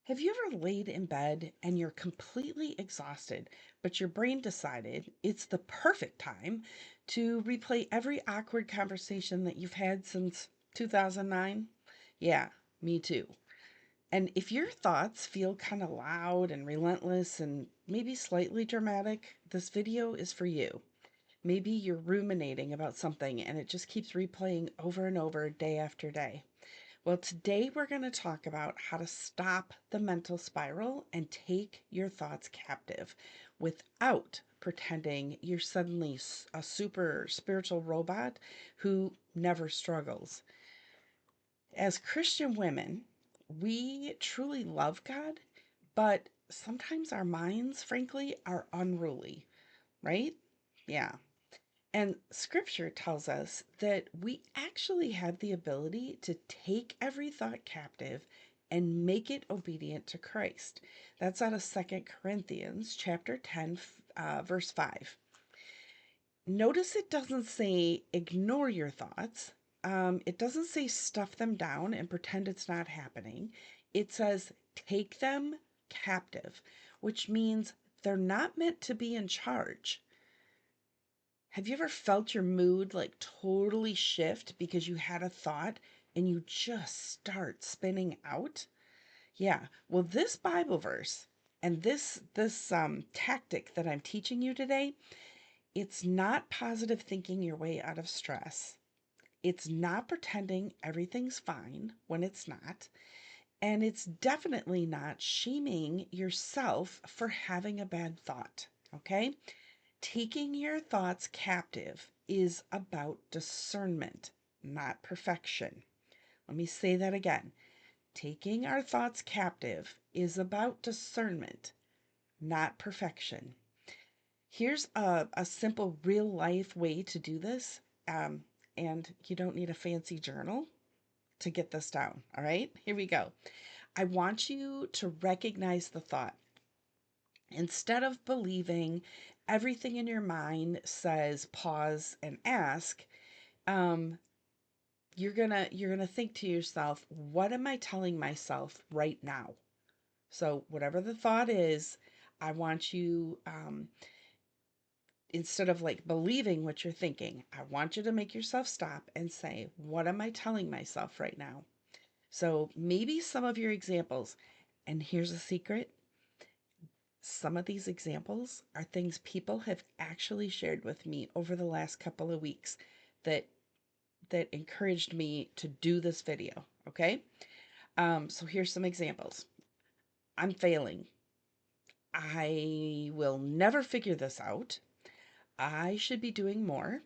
Have you ever laid in bed and you're completely exhausted, but your brain decided it's the perfect time to replay every awkward conversation that you've had since 2009? Yeah, me too. And if your thoughts feel kind of loud and relentless and maybe slightly dramatic, this video is for you. Maybe you're ruminating about something and it just keeps replaying over and over day after day. Well, today we're going to talk about how to stop the mental spiral and take your thoughts captive without pretending you're suddenly a super spiritual robot who never struggles. As Christian women, we truly love God, but sometimes our minds, frankly, are unruly, right? Yeah. And scripture tells us that we actually have the ability to take every thought captive and make it obedient to Christ. That's out of 2 Corinthians chapter 10, verse 5. Notice it doesn't say ignore your thoughts. It doesn't say stuff them down and pretend it's not happening. It says take them captive, which means they're not meant to be in charge. Have you ever felt your mood like totally shift because you had a thought and you just start spinning out? Yeah. Well, this Bible verse and this tactic that I'm teaching you today, it's not positive thinking your way out of stress. It's not pretending everything's fine when it's not. And it's definitely not shaming yourself for having a bad thought. Okay? Taking your thoughts captive is about discernment, not perfection. Let me say that again. Taking our thoughts captive is about discernment, not perfection. Here's a simple real life way to do this. And you don't need a fancy journal to get this down. All right, here we go. I want you to recognize the thought. Instead of believing everything in your mind says pause and ask, um, you're gonna think to yourself, what am I telling myself right now? So whatever the thought is, I want you, instead of like believing what you're thinking, I want you to make yourself stop and say, what am I telling myself right now? So maybe some of your examples, and here's a secret. Some of these examples are things people have actually shared with me over the last couple of weeks that encouraged me to do this video. Okay. So here's some examples. I'm failing. I will never figure this out. I should be doing more.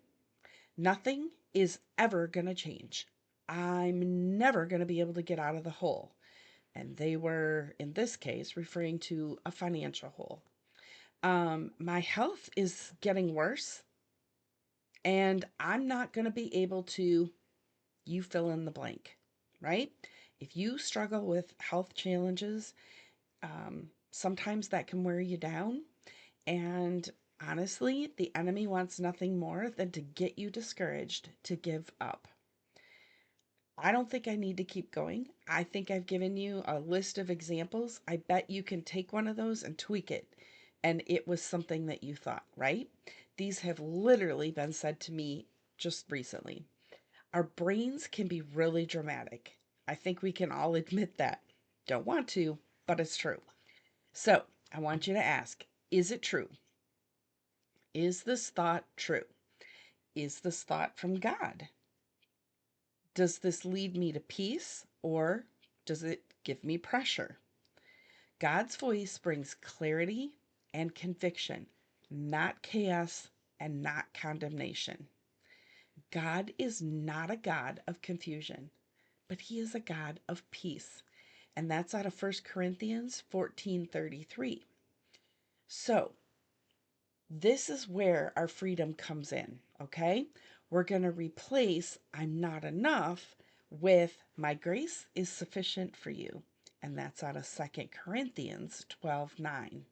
Nothing is ever going to change. I'm never going to be able to get out of the hole. And they were, in this case, referring to a financial hole. My health is getting worse, and I'm not going to be able to, you fill in the blank, right? If you struggle with health challenges, sometimes that can wear you down. And honestly, the enemy wants nothing more than to get you discouraged, to give up. I don't think I need to keep going. I think I've given you a list of examples. I bet you can take one of those and tweak it. And it was something that you thought, right? These have literally been said to me just recently. Our brains can be really dramatic. I think we can all admit that. Don't want to, but it's true. So I want you to ask, is it true? Is this thought true? Is this thought from God? Does this lead me to peace or does it give me pressure? God's voice brings clarity and conviction, not chaos and not condemnation. God is not a God of confusion, but he is a God of peace. And that's out of 1 Corinthians 14:33. So, this is where our freedom comes in, okay? We're going to replace I'm not enough with my grace is sufficient for you. And that's out of 2 Corinthians 12:9.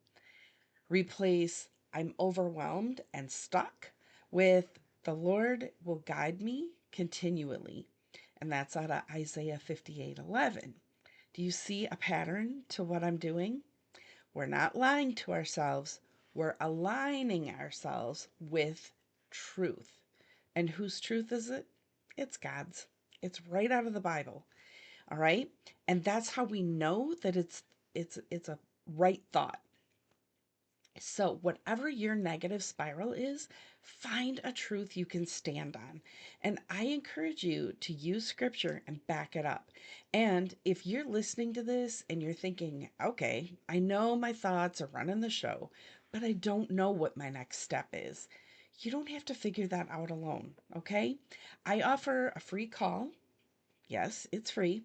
Replace I'm overwhelmed and stuck with the Lord will guide me continually. And that's out of Isaiah 58:11. Do you see a pattern to what I'm doing? We're not lying to ourselves, we're aligning ourselves with truth. And whose truth is it? It's God's. It's right out of the Bible. All right? And that's how we know that it's a right thought. So, whatever your negative spiral is, find a truth you can stand on. And I encourage you to use scripture and back it up. And if you're listening to this and you're thinking, okay, I know my thoughts are running the show, but I don't know what my next step is, you don't have to figure that out alone. Okay. I offer a free call. Yes, it's free.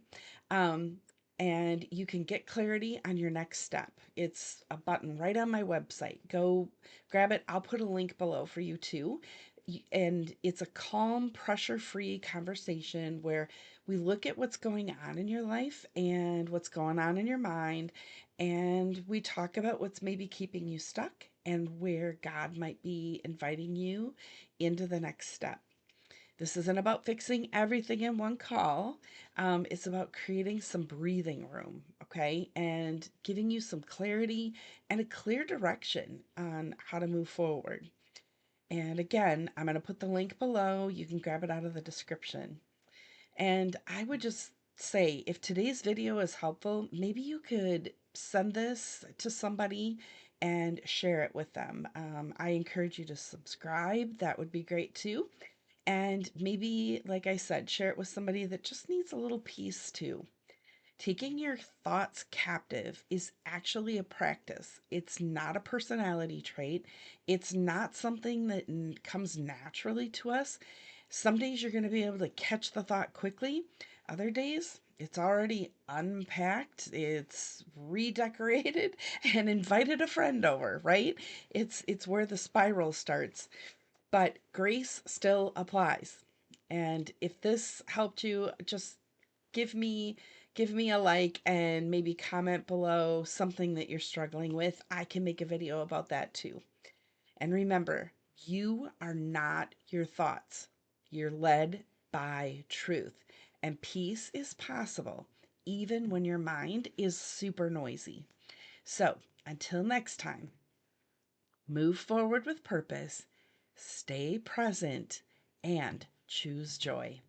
Um, and you can get clarity on your next step. It's a button right on my website. Go grab it. I'll put a link below for you too. And it's a calm, pressure free conversation where we look at what's going on in your life and what's going on in your mind. And we talk about what's maybe keeping you stuck and where God might be inviting you into the next step. This isn't about fixing everything in one call. It's about creating some breathing room, okay? And giving you some clarity and a clear direction on how to move forward. And again, I'm going to put the link below. You can grab it out of the description. And I would just say if today's video is helpful, maybe you could send this to somebody and share it with them. I encourage you to subscribe. That would be great too. And maybe, like I said, share it with somebody that just needs a little peace too. Taking your thoughts captive is actually a practice. It's not a personality trait. It's not something that comes naturally to us. Some days you're going to be able to catch the thought quickly. Other days, it's already unpacked, it's redecorated and invited a friend over, right? It's where the spiral starts. But grace still applies. And if this helped you, just give me give me a like and maybe comment below something that you're struggling with. I can make a video about that too. And remember, you are not your thoughts. You're led by truth. And peace is possible even when your mind is super noisy. So, until next time, move forward with purpose, stay present, and choose joy.